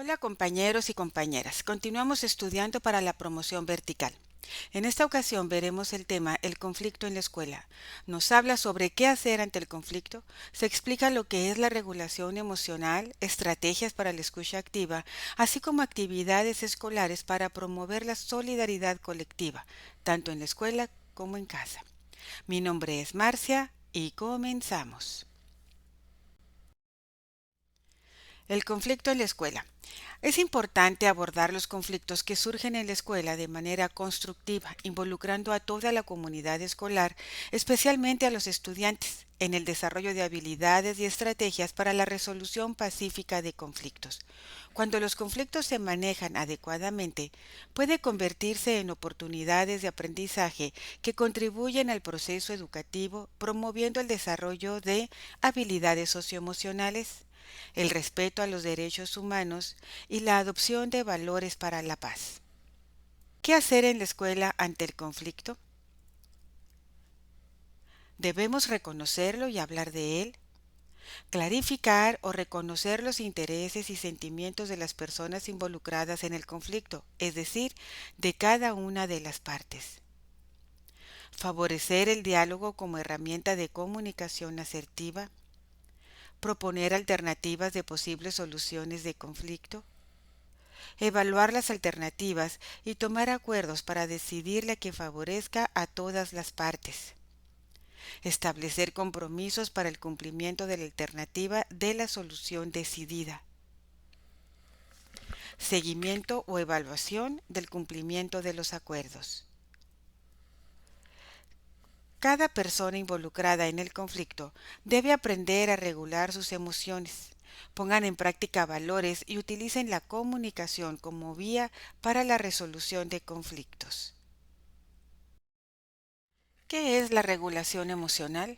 Hola compañeros y compañeras, continuamos estudiando para la promoción vertical. En esta ocasión veremos el tema El conflicto en la escuela. Nos habla sobre qué hacer ante el conflicto, se explica lo que es la regulación emocional, estrategias para la escucha activa, así como actividades escolares para promover la solidaridad colectiva, tanto en la escuela como en casa. Mi nombre es Marcia y comenzamos. El conflicto en la escuela. Es importante abordar los conflictos que surgen en la escuela de manera constructiva, involucrando a toda la comunidad escolar, especialmente a los estudiantes, en el desarrollo de habilidades y estrategias para la resolución pacífica de conflictos. Cuando los conflictos se manejan adecuadamente, puede convertirse en oportunidades de aprendizaje que contribuyen al proceso educativo, promoviendo el desarrollo de habilidades socioemocionales, el respeto a los derechos humanos y la adopción de valores para la paz. ¿Qué hacer en la escuela ante el conflicto? Debemos reconocerlo y hablar de él, clarificar o reconocer los intereses y sentimientos de las personas involucradas en el conflicto, es decir, de cada una de las partes. Favorecer el diálogo como herramienta de comunicación asertiva, proponer alternativas de posibles soluciones de conflicto, evaluar las alternativas y tomar acuerdos para decidir la que favorezca a todas las partes. Establecer compromisos para el cumplimiento de la alternativa de la solución decidida. Seguimiento o evaluación del cumplimiento de los acuerdos. Cada persona involucrada en el conflicto debe aprender a regular sus emociones. Pongan en práctica valores y utilicen la comunicación como vía para la resolución de conflictos. ¿Qué es la regulación emocional?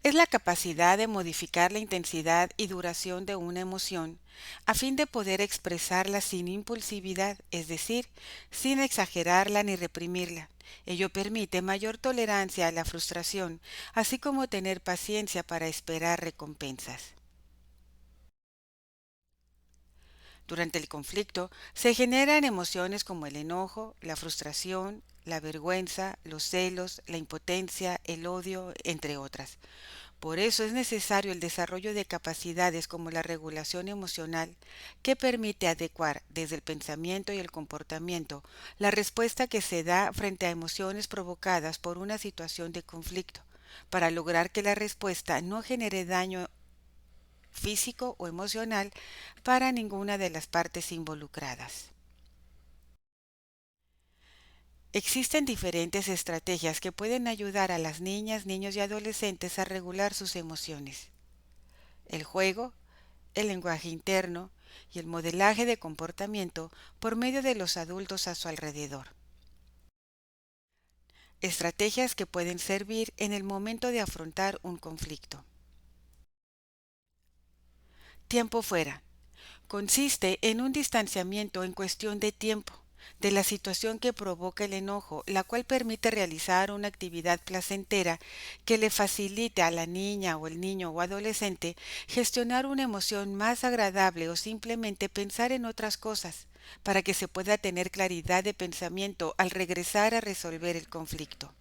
Es la capacidad de modificar la intensidad y duración de una emoción a fin de poder expresarla sin impulsividad, es decir, sin exagerarla ni reprimirla. Ello permite mayor tolerancia a la frustración, así como tener paciencia para esperar recompensas. Durante el conflicto se generan emociones como el enojo, la frustración, la vergüenza, los celos, la impotencia, el odio, entre otras. Por eso es necesario el desarrollo de capacidades como la regulación emocional, que permite adecuar desde el pensamiento y el comportamiento la respuesta que se da frente a emociones provocadas por una situación de conflicto, para lograr que la respuesta no genere daño físico o emocional para ninguna de las partes involucradas. Existen diferentes estrategias que pueden ayudar a las niñas, niños y adolescentes a regular sus emociones. El juego, el lenguaje interno y el modelaje de comportamiento por medio de los adultos a su alrededor. Estrategias que pueden servir en el momento de afrontar un conflicto. Tiempo fuera. Consiste en un distanciamiento en cuestión de tiempo de la situación que provoca el enojo, la cual permite realizar una actividad placentera que le facilite a la niña o el niño o adolescente gestionar una emoción más agradable o simplemente pensar en otras cosas, para que se pueda tener claridad de pensamiento al regresar a resolver el conflicto.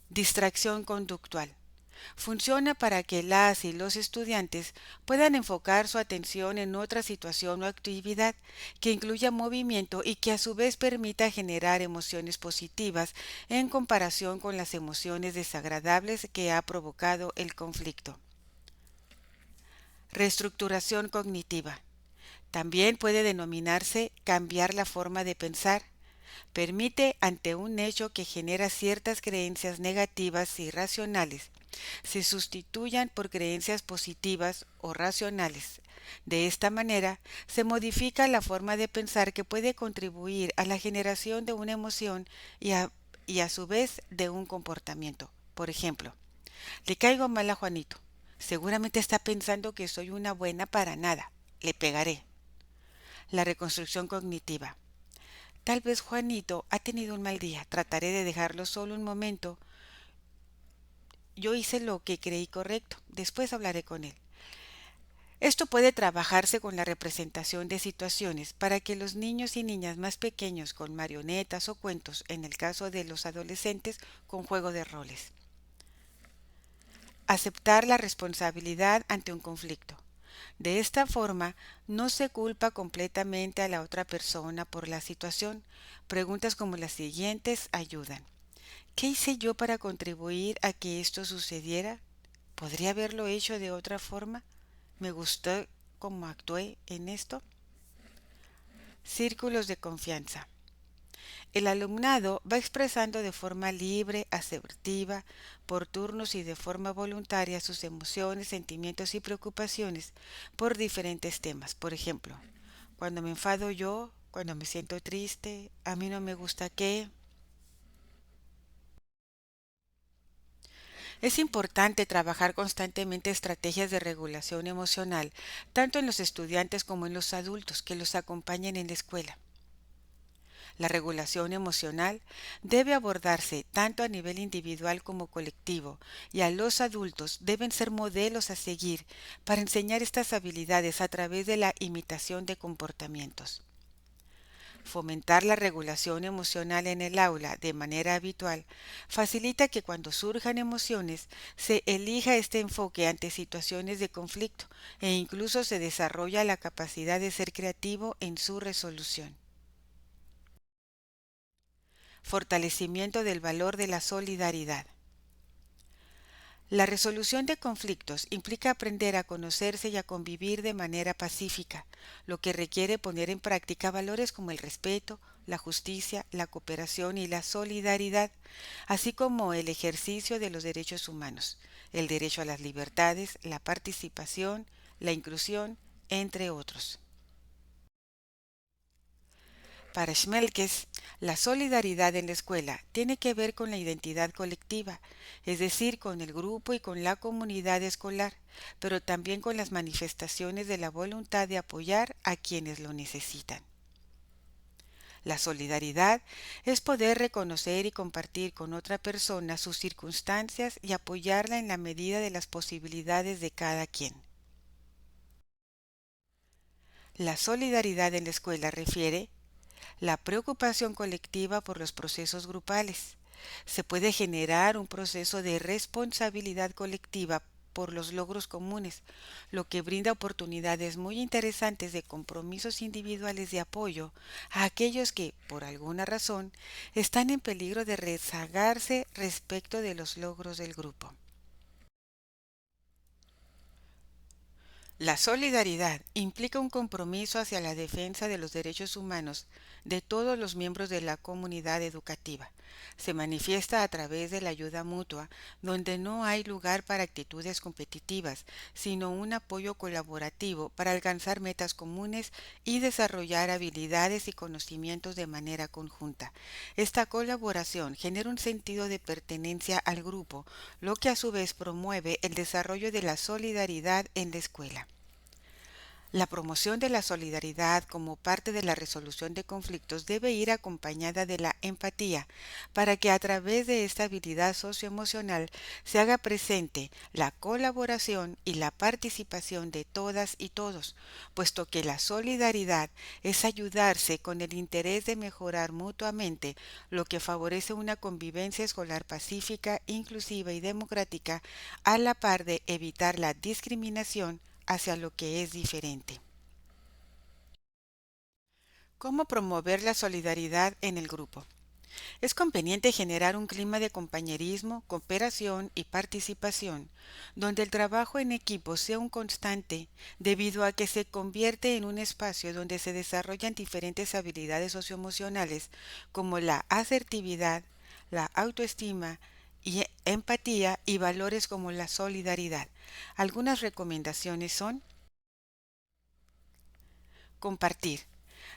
Distracción conductual. Funciona para que las y los estudiantes puedan enfocar su atención en otra situación o actividad que incluya movimiento y que a su vez permita generar emociones positivas en comparación con las emociones desagradables que ha provocado el conflicto. Reestructuración cognitiva. También puede denominarse cambiar la forma de pensar. Permite, ante un hecho que genera ciertas creencias negativas y racionales, se sustituyan por creencias positivas o racionales. De esta manera, se modifica la forma de pensar que puede contribuir a la generación de una emoción y a su vez de un comportamiento. Por ejemplo, le caigo mal a Juanito. Seguramente está pensando que soy una buena para nada. Le pegaré. La reconstrucción cognitiva. Tal vez Juanito ha tenido un mal día. Trataré de dejarlo solo un momento. Yo hice lo que creí correcto. Después hablaré con él. Esto puede trabajarse con la representación de situaciones para que los niños y niñas más pequeños con marionetas o cuentos, en el caso de los adolescentes con juego de roles. Aceptar la responsabilidad ante un conflicto. De esta forma, no se culpa completamente a la otra persona por la situación. Preguntas como las siguientes ayudan. ¿Qué hice yo para contribuir a que esto sucediera? ¿Podría haberlo hecho de otra forma? ¿Me gustó cómo actué en esto? Círculos de confianza. El alumnado va expresando de forma libre, asertiva, por turnos y de forma voluntaria sus emociones, sentimientos y preocupaciones por diferentes temas. Por ejemplo, cuando me enfado yo, cuando me siento triste, a mí no me gusta que... Es importante trabajar constantemente estrategias de regulación emocional, tanto en los estudiantes como en los adultos que los acompañen en la escuela. La regulación emocional debe abordarse tanto a nivel individual como colectivo, y a los adultos deben ser modelos a seguir para enseñar estas habilidades a través de la imitación de comportamientos. Fomentar la regulación emocional en el aula de manera habitual facilita que cuando surjan emociones se elija este enfoque ante situaciones de conflicto e incluso se desarrolla la capacidad de ser creativo en su resolución. Fortalecimiento del valor de la solidaridad. La resolución de conflictos implica aprender a conocerse y a convivir de manera pacífica, lo que requiere poner en práctica valores como el respeto, la justicia, la cooperación y la solidaridad, así como el ejercicio de los derechos humanos, el derecho a las libertades, la participación, la inclusión, entre otros. Para Schmelkes, la solidaridad en la escuela tiene que ver con la identidad colectiva, es decir, con el grupo y con la comunidad escolar, pero también con las manifestaciones de la voluntad de apoyar a quienes lo necesitan. La solidaridad es poder reconocer y compartir con otra persona sus circunstancias y apoyarla en la medida de las posibilidades de cada quien. La solidaridad en la escuela refiere la preocupación colectiva por los procesos grupales. Se puede generar un proceso de responsabilidad colectiva por los logros comunes, lo que brinda oportunidades muy interesantes de compromisos individuales de apoyo a aquellos que, por alguna razón, están en peligro de rezagarse respecto de los logros del grupo. La solidaridad implica un compromiso hacia la defensa de los derechos humanos de todos los miembros de la comunidad educativa. Se manifiesta a través de la ayuda mutua, donde no hay lugar para actitudes competitivas, sino un apoyo colaborativo para alcanzar metas comunes y desarrollar habilidades y conocimientos de manera conjunta. Esta colaboración genera un sentido de pertenencia al grupo, lo que a su vez promueve el desarrollo de la solidaridad en la escuela. La promoción de la solidaridad como parte de la resolución de conflictos debe ir acompañada de la empatía, para que a través de esta habilidad socioemocional se haga presente la colaboración y la participación de todas y todos, puesto que la solidaridad es ayudarse con el interés de mejorar mutuamente, lo que favorece una convivencia escolar pacífica, inclusiva y democrática, a la par de evitar la discriminación hacia lo que es diferente. ¿Cómo promover la solidaridad en el grupo? Es conveniente generar un clima de compañerismo, cooperación y participación, donde el trabajo en equipo sea un constante, debido a que se convierte en un espacio donde se desarrollan diferentes habilidades socioemocionales como la asertividad, la autoestima y empatía y valores como la solidaridad. Algunas recomendaciones son: compartir.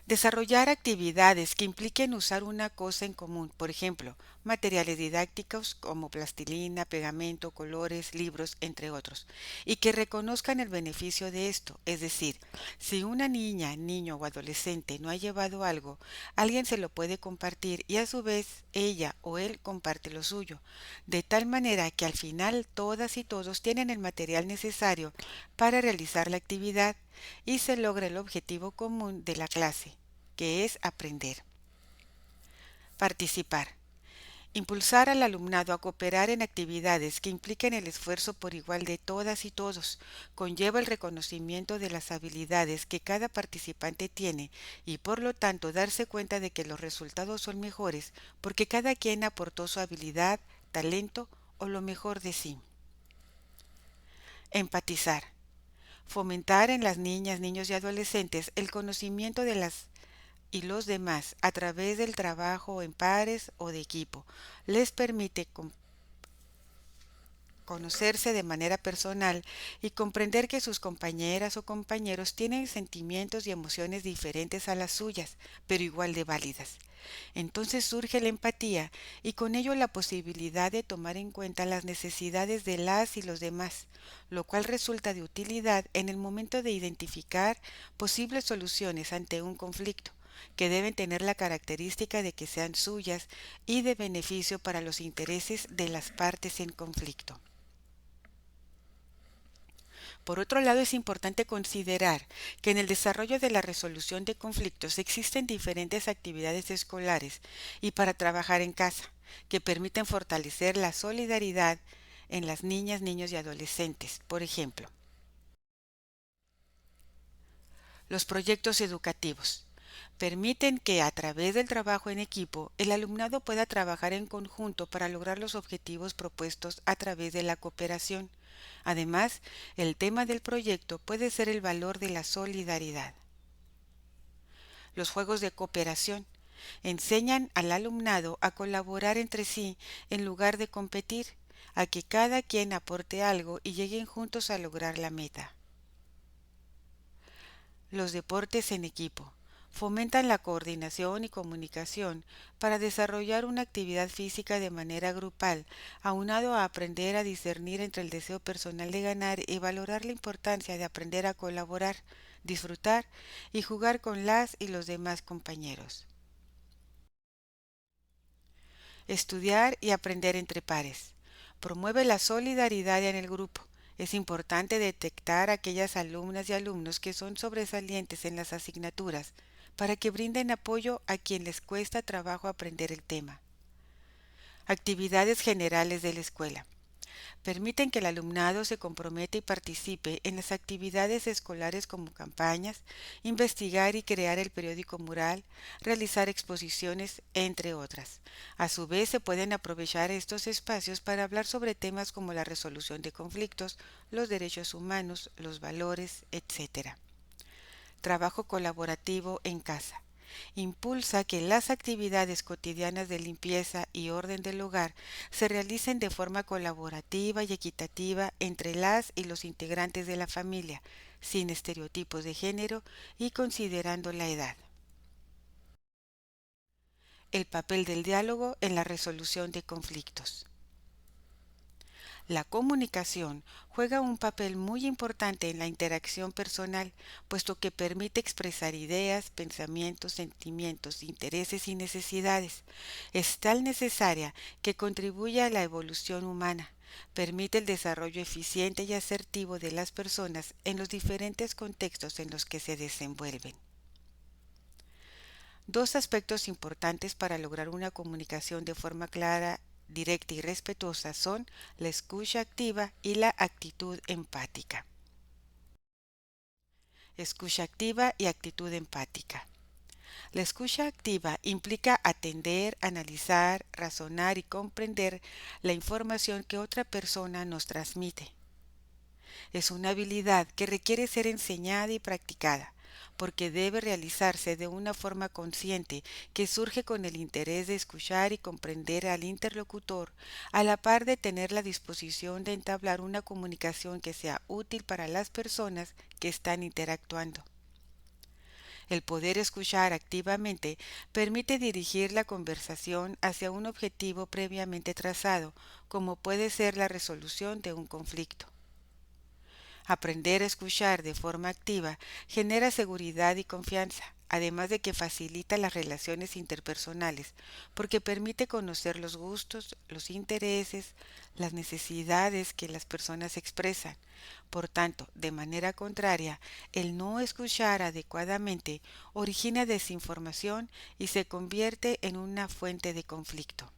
Desarrollar actividades que impliquen usar una cosa en común, por ejemplo, materiales didácticos como plastilina, pegamento, colores, libros, entre otros, y que reconozcan el beneficio de esto. Es decir, si una niña, niño o adolescente no ha llevado algo, alguien se lo puede compartir y a su vez ella o él comparte lo suyo, de tal manera que al final todas y todos tienen el material necesario para realizar la actividad y se logra el objetivo común de la clase, que es aprender. Participar. Impulsar al alumnado a cooperar en actividades que impliquen el esfuerzo por igual de todas y todos conlleva el reconocimiento de las habilidades que cada participante tiene y por lo tanto darse cuenta de que los resultados son mejores porque cada quien aportó su habilidad, talento o lo mejor de sí. Empatizar. Fomentar en las niñas, niños y adolescentes el conocimiento de las y los demás a través del trabajo en pares o de equipo. Les permite conocerse de manera personal y comprender que sus compañeras o compañeros tienen sentimientos y emociones diferentes a las suyas, pero igual de válidas. Entonces surge la empatía y con ello la posibilidad de tomar en cuenta las necesidades de las y los demás, lo cual resulta de utilidad en el momento de identificar posibles soluciones ante un conflicto, que deben tener la característica de que sean suyas y de beneficio para los intereses de las partes en conflicto. Por otro lado, es importante considerar que en el desarrollo de la resolución de conflictos existen diferentes actividades escolares y para trabajar en casa, que permiten fortalecer la solidaridad en las niñas, niños y adolescentes. Por ejemplo, los proyectos educativos permiten que a través del trabajo en equipo el alumnado pueda trabajar en conjunto para lograr los objetivos propuestos a través de la cooperación. Además, el tema del proyecto puede ser el valor de la solidaridad. Los juegos de cooperación enseñan al alumnado a colaborar entre sí en lugar de competir, a que cada quien aporte algo y lleguen juntos a lograr la meta. Los deportes en equipo fomentan la coordinación y comunicación para desarrollar una actividad física de manera grupal, aunado a aprender a discernir entre el deseo personal de ganar y valorar la importancia de aprender a colaborar, disfrutar y jugar con las y los demás compañeros. Estudiar y aprender entre pares. Promueve la solidaridad en el grupo. Es importante detectar a aquellas alumnas y alumnos que son sobresalientes en las asignaturas para que brinden apoyo a quien les cuesta trabajo aprender el tema. Actividades generales de la escuela. Permiten que el alumnado se comprometa y participe en las actividades escolares como campañas, investigar y crear el periódico mural, realizar exposiciones, entre otras. A su vez, se pueden aprovechar estos espacios para hablar sobre temas como la resolución de conflictos, los derechos humanos, los valores, etc. Trabajo colaborativo en casa. Impulsa que las actividades cotidianas de limpieza y orden del hogar se realicen de forma colaborativa y equitativa entre las y los integrantes de la familia, sin estereotipos de género y considerando la edad. El papel del diálogo en la resolución de conflictos. La comunicación juega un papel muy importante en la interacción personal, puesto que permite expresar ideas, pensamientos, sentimientos, intereses y necesidades. Es tan necesaria que contribuye a la evolución humana, permite el desarrollo eficiente y asertivo de las personas en los diferentes contextos en los que se desenvuelven. Dos aspectos importantes para lograr una comunicación de forma clara, directa y respetuosa son la escucha activa y la actitud empática. Escucha activa y actitud empática. La escucha activa implica atender, analizar, razonar y comprender la información que otra persona nos transmite. Es una habilidad que requiere ser enseñada y practicada, porque debe realizarse de una forma consciente que surge con el interés de escuchar y comprender al interlocutor, a la par de tener la disposición de entablar una comunicación que sea útil para las personas que están interactuando. El poder escuchar activamente permite dirigir la conversación hacia un objetivo previamente trazado, como puede ser la resolución de un conflicto. Aprender a escuchar de forma activa genera seguridad y confianza, además de que facilita las relaciones interpersonales, porque permite conocer los gustos, los intereses, las necesidades que las personas expresan. Por tanto, de manera contraria, el no escuchar adecuadamente origina desinformación y se convierte en una fuente de conflicto.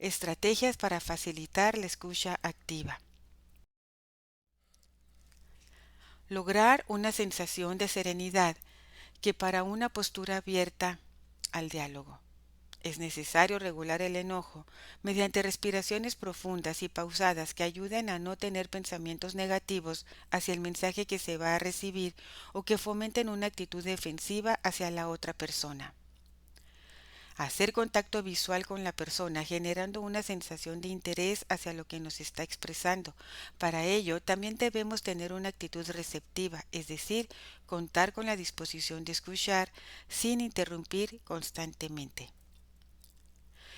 Estrategias para facilitar la escucha activa. Lograr una sensación de serenidad que para una postura abierta al diálogo. Es necesario regular el enojo mediante respiraciones profundas y pausadas que ayuden a no tener pensamientos negativos hacia el mensaje que se va a recibir o que fomenten una actitud defensiva hacia la otra persona. Hacer contacto visual con la persona generando una sensación de interés hacia lo que nos está expresando. Para ello, también debemos tener una actitud receptiva, es decir, contar con la disposición de escuchar sin interrumpir constantemente.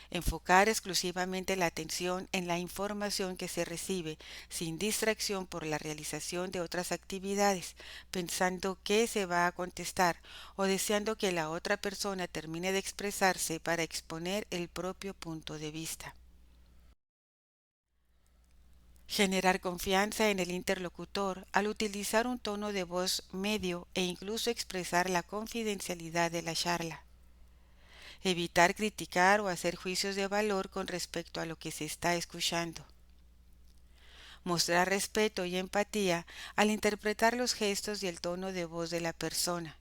Enfocar exclusivamente la atención en la información que se recibe, sin distracción por la realización de otras actividades, pensando qué se va a contestar o deseando que la otra persona termine de expresarse para exponer el propio punto de vista. Generar confianza en el interlocutor al utilizar un tono de voz medio e incluso expresar la confidencialidad de la charla. Evitar criticar o hacer juicios de valor con respecto a lo que se está escuchando. Mostrar respeto y empatía al interpretar los gestos y el tono de voz de la persona,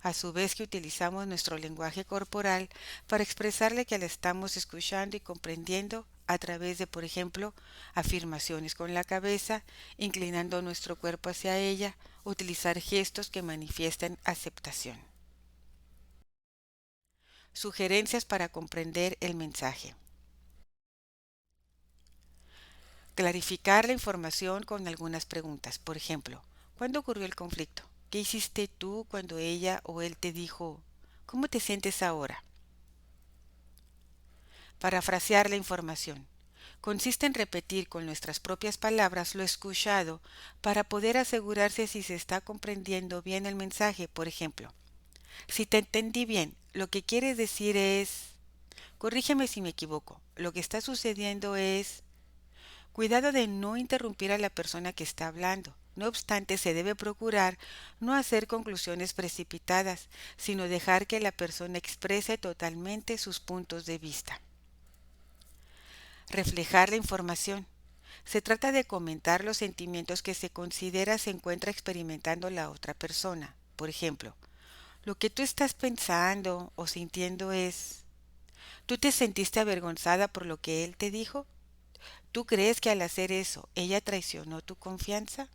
a su vez que utilizamos nuestro lenguaje corporal para expresarle que la estamos escuchando y comprendiendo a través de, por ejemplo, afirmaciones con la cabeza, inclinando nuestro cuerpo hacia ella, utilizar gestos que manifiestan aceptación. Sugerencias para comprender el mensaje. Clarificar la información con algunas preguntas. Por ejemplo, ¿cuándo ocurrió el conflicto? ¿Qué hiciste tú cuando ella o él te dijo, ¿cómo te sientes ahora? Parafrasear la información. Consiste en repetir con nuestras propias palabras lo escuchado para poder asegurarse si se está comprendiendo bien el mensaje. Por ejemplo, si te entendí bien, lo que quieres decir es, corrígeme si me equivoco, lo que está sucediendo es... Cuidado de no interrumpir a la persona que está hablando. No obstante, se debe procurar no hacer conclusiones precipitadas, sino dejar que la persona exprese totalmente sus puntos de vista. Reflejar la información. Se trata de comentar los sentimientos que se considera se encuentra experimentando la otra persona. Por ejemplo, lo que tú estás pensando o sintiendo es, ¿tú te sentiste avergonzada por lo que él te dijo? ¿Tú crees que al hacer eso ella traicionó tu confianza?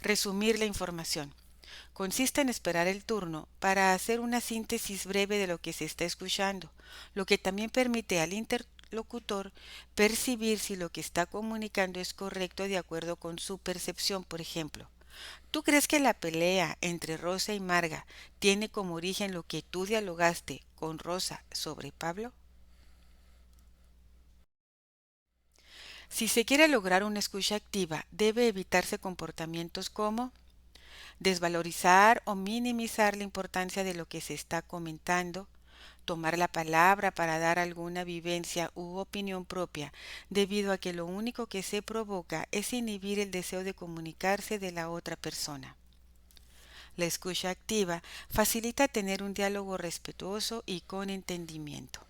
Resumir la información. Consiste en esperar el turno para hacer una síntesis breve de lo que se está escuchando, lo que también permite al interlocutor percibir si lo que está comunicando es correcto de acuerdo con su percepción. Por ejemplo, ¿tú crees que la pelea entre Rosa y Marga tiene como origen lo que tú dialogaste con Rosa sobre Pablo? Si se quiere lograr una escucha activa, debe evitarse comportamientos como desvalorizar o minimizar la importancia de lo que se está comentando, tomar la palabra para dar alguna vivencia u opinión propia, debido a que lo único que se provoca es inhibir el deseo de comunicarse de la otra persona. La escucha activa facilita tener un diálogo respetuoso y con entendimiento.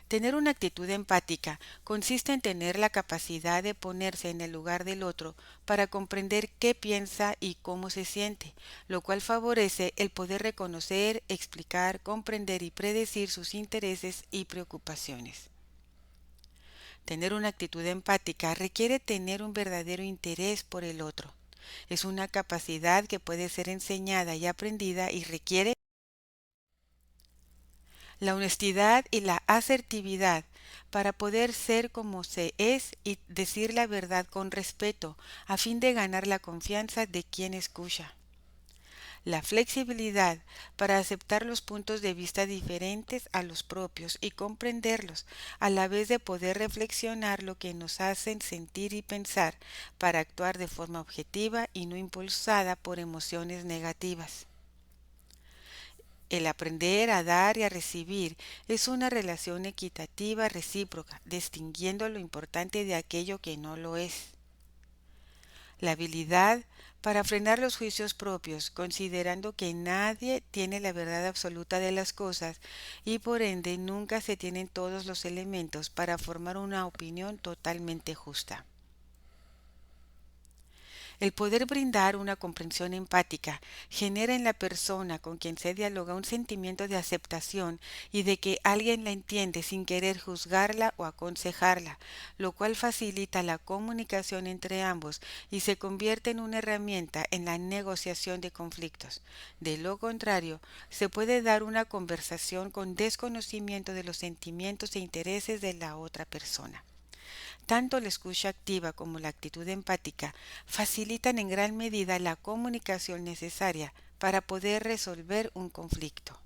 Tener una actitud empática consiste en tener la capacidad de ponerse en el lugar del otro para comprender qué piensa y cómo se siente, lo cual favorece el poder reconocer, explicar, comprender y predecir sus intereses y preocupaciones. Tener una actitud empática requiere tener un verdadero interés por el otro. Es una capacidad que puede ser enseñada y aprendida y requiere La honestidad y la asertividad para poder ser como se es y decir la verdad con respeto a fin de ganar la confianza de quien escucha. La flexibilidad para aceptar los puntos de vista diferentes a los propios y comprenderlos, a la vez de poder reflexionar lo que nos hacen sentir y pensar para actuar de forma objetiva y no impulsada por emociones negativas. El aprender a dar y a recibir es una relación equitativa recíproca, distinguiendo lo importante de aquello que no lo es. La habilidad para frenar los juicios propios, considerando que nadie tiene la verdad absoluta de las cosas y por ende nunca se tienen todos los elementos para formar una opinión totalmente justa. El poder brindar una comprensión empática genera en la persona con quien se dialoga un sentimiento de aceptación y de que alguien la entiende sin querer juzgarla o aconsejarla, lo cual facilita la comunicación entre ambos y se convierte en una herramienta en la negociación de conflictos. De lo contrario, se puede dar una conversación con desconocimiento de los sentimientos e intereses de la otra persona. Tanto la escucha activa como la actitud empática facilitan en gran medida la comunicación necesaria para poder resolver un conflicto.